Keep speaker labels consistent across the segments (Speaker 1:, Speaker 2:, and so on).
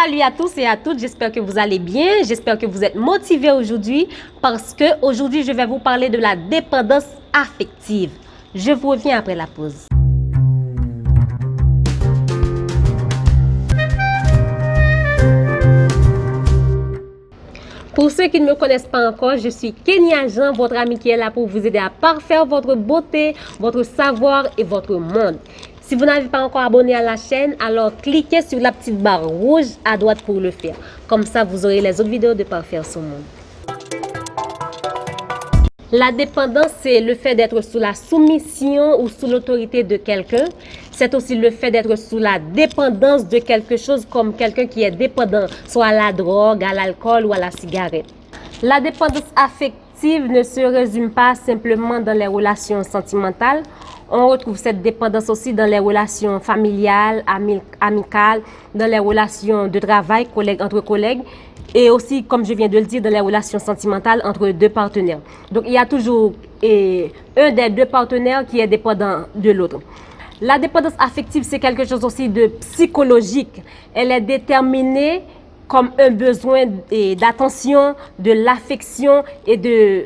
Speaker 1: Salut à tous et à toutes, j'espère que vous allez bien, j'espère que vous êtes motivés aujourd'hui parce que aujourd'hui je vais vous parler de la dépendance affective. Je vous reviens après la pause. Pour ceux qui ne me connaissent pas encore, je suis Kenya Jean, votre ami qui est là pour vous aider à parfaire votre beauté, votre savoir et votre monde. Si vous n'avez pas encore abonné à la chaîne, alors cliquez sur la petite barre rouge à droite pour le faire. Comme ça, vous aurez les autres vidéos de Parfaire son monde. La dépendance, c'est le fait d'être sous la soumission ou sous l'autorité de quelqu'un. C'est aussi le fait d'être sous la dépendance de quelque chose, comme quelqu'un qui est dépendant, soit à la drogue, à l'alcool ou à la cigarette. La dépendance affective ne se résume pas simplement dans les relations sentimentales. On retrouve cette dépendance aussi dans les relations familiales, amicales, dans les relations de travail, entre collègues, et aussi, comme je viens de le dire, dans les relations sentimentales entre deux partenaires. Donc, il y a toujours un des deux partenaires qui est dépendant de l'autre. La dépendance affective, c'est quelque chose aussi de psychologique. Elle est déterminée comme un besoin d'attention, de l'affection et de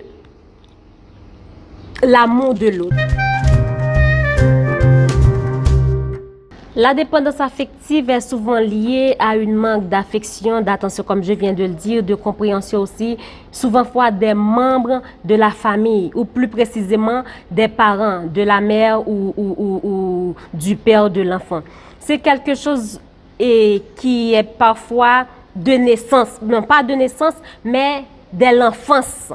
Speaker 1: l'amour de l'autre. La dépendance affective est souvent liée à une manque d'affection, d'attention, comme je viens de le dire, de compréhension aussi, souvent fois des membres de la famille, ou plus précisément des parents, de la mère ou du père de l'enfant. C'est quelque chose qui est parfois de naissance, non pas de naissance, mais dès l'enfance.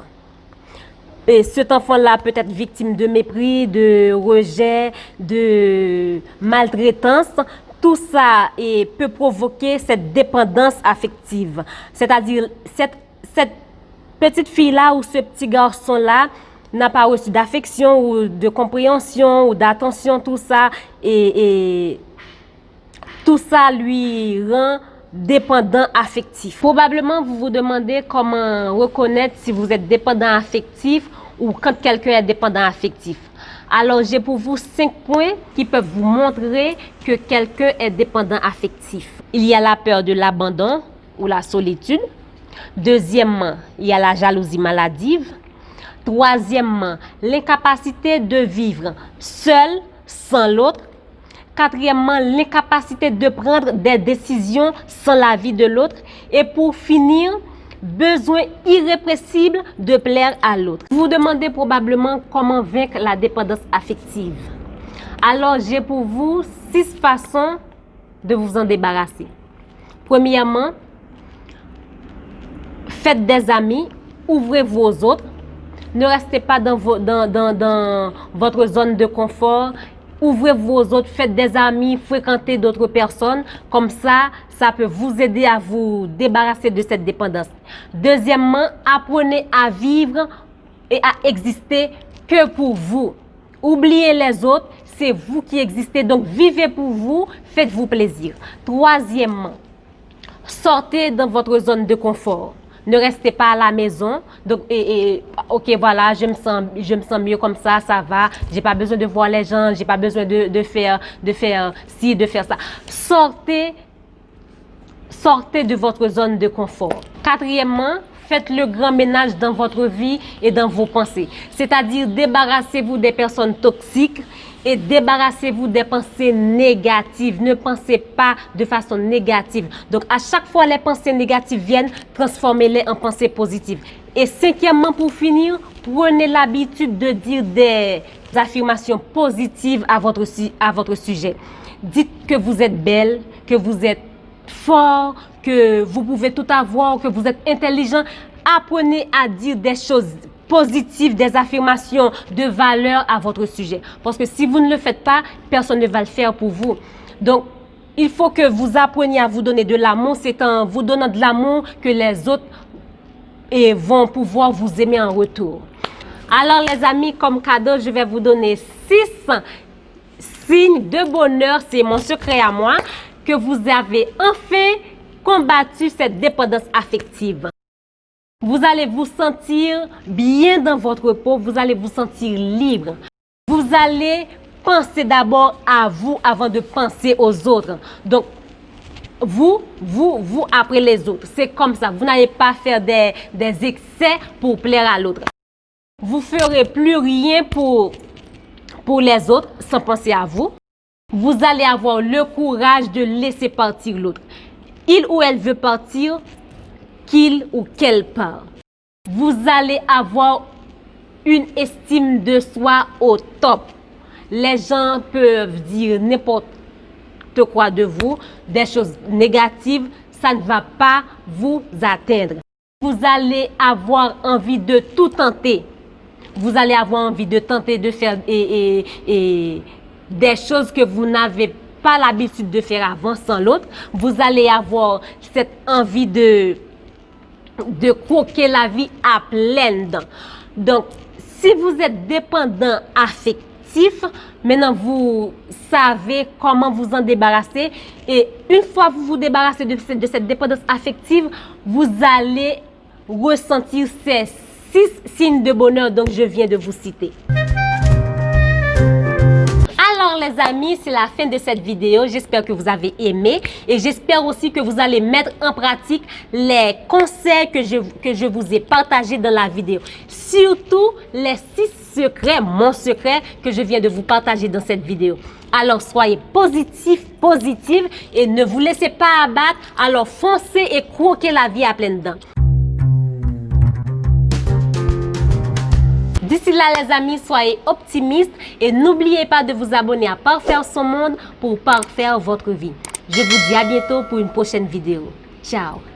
Speaker 1: Et cet enfant-là peut être victime de mépris, de rejet, de maltraitance. Tout ça peut provoquer cette dépendance affective. C'est-à-dire, cette petite fille-là ou ce petit garçon-là n'a pas reçu d'affection ou de compréhension ou d'attention, tout ça. Et tout ça lui rend dépendant affectif. Probablement, vous vous demandez comment reconnaître si vous êtes dépendant affectif ou quand quelqu'un est dépendant affectif. Alors, j'ai pour vous 5 points qui peuvent vous montrer que quelqu'un est dépendant affectif. Il y a la peur de l'abandon ou la solitude. Deuxièmement, il y a la jalousie maladive. Troisièmement, l'incapacité de vivre seul, sans l'autre. Quatrièmement, l'incapacité de prendre des décisions sans l'avis de l'autre. Et pour finir, besoin irrépressible de plaire à l'autre. Vous vous demandez probablement comment vaincre la dépendance affective. Alors, j'ai pour vous 6 façons de vous en débarrasser. Premièrement, faites des amis, ouvrez vos autres. Ne restez pas dans votre zone de confort. Ouvrez vos autres, faites des amis, fréquentez d'autres personnes. Comme ça, ça peut vous aider à vous débarrasser de cette dépendance. Deuxièmement, apprenez à vivre et à exister que pour vous. Oubliez les autres, c'est vous qui existez. Donc, vivez pour vous, faites-vous plaisir. Troisièmement, sortez dans votre zone de confort. Ne restez pas à la maison. Donc, ok, voilà, je me sens mieux comme ça va. J'ai pas besoin de voir les gens, j'ai pas besoin de faire ci, de faire ça. Sortez de votre zone de confort. Quatrièmement, faites le grand ménage dans votre vie et dans vos pensées. C'est-à-dire, débarrassez-vous des personnes toxiques et débarrassez-vous des pensées négatives. Ne pensez pas de façon négative. Donc, à chaque fois les pensées négatives viennent, transformez-les en pensées positives. Et cinquièmement, pour finir, prenez l'habitude de dire des affirmations positives à votre sujet. Dites que vous êtes belle, que vous êtes fort, que vous pouvez tout avoir, que vous êtes intelligent. Apprenez à dire des choses positives, des affirmations de valeur à votre sujet. Parce que si vous ne le faites pas, personne ne va le faire pour vous. Donc, il faut que vous appreniez à vous donner de l'amour. C'est en vous donnant de l'amour que les autres vont pouvoir vous aimer en retour. Alors, les amis, comme cadeau, je vais vous donner 6 signes de bonheur. C'est mon secret à moi, que vous avez enfin combattu cette dépendance affective. Vous allez vous sentir bien dans votre peau, vous allez vous sentir libre. Vous allez penser d'abord à vous avant de penser aux autres. Donc, vous après les autres. C'est comme ça. Vous n'allez pas faire des excès pour plaire à l'autre. Vous ferez plus rien pour les autres sans penser à vous. Vous allez avoir le courage de laisser partir l'autre. Il ou elle veut partir, qu'il ou qu'elle part. Vous allez avoir une estime de soi au top. Les gens peuvent dire n'importe quoi de vous, des choses négatives, ça ne va pas vous atteindre. Vous allez avoir envie de tout tenter. Vous allez avoir envie de tenter de faire des choses que vous n'avez pas l'habitude de faire avant sans l'autre. Vous allez avoir cette envie de croquer la vie à pleines dents. Donc, si vous êtes dépendant affectif, maintenant vous savez comment vous en débarrasser. Et une fois que vous vous débarrassez de cette dépendance affective, vous allez ressentir ces 6 signes de bonheur dont je viens de vous citer. Alors les amis, c'est la fin de cette vidéo. J'espère que vous avez aimé et j'espère aussi que vous allez mettre en pratique les conseils que je vous ai partagés dans la vidéo. Surtout les 6 secrets, mon secret que je viens de vous partager dans cette vidéo. Alors soyez positifs, positives et ne vous laissez pas abattre. Alors foncez et croquez la vie à pleines dents. D'ici là les amis, soyez optimistes et n'oubliez pas de vous abonner à Parfaire son monde pour parfaire votre vie. Je vous dis à bientôt pour une prochaine vidéo. Ciao!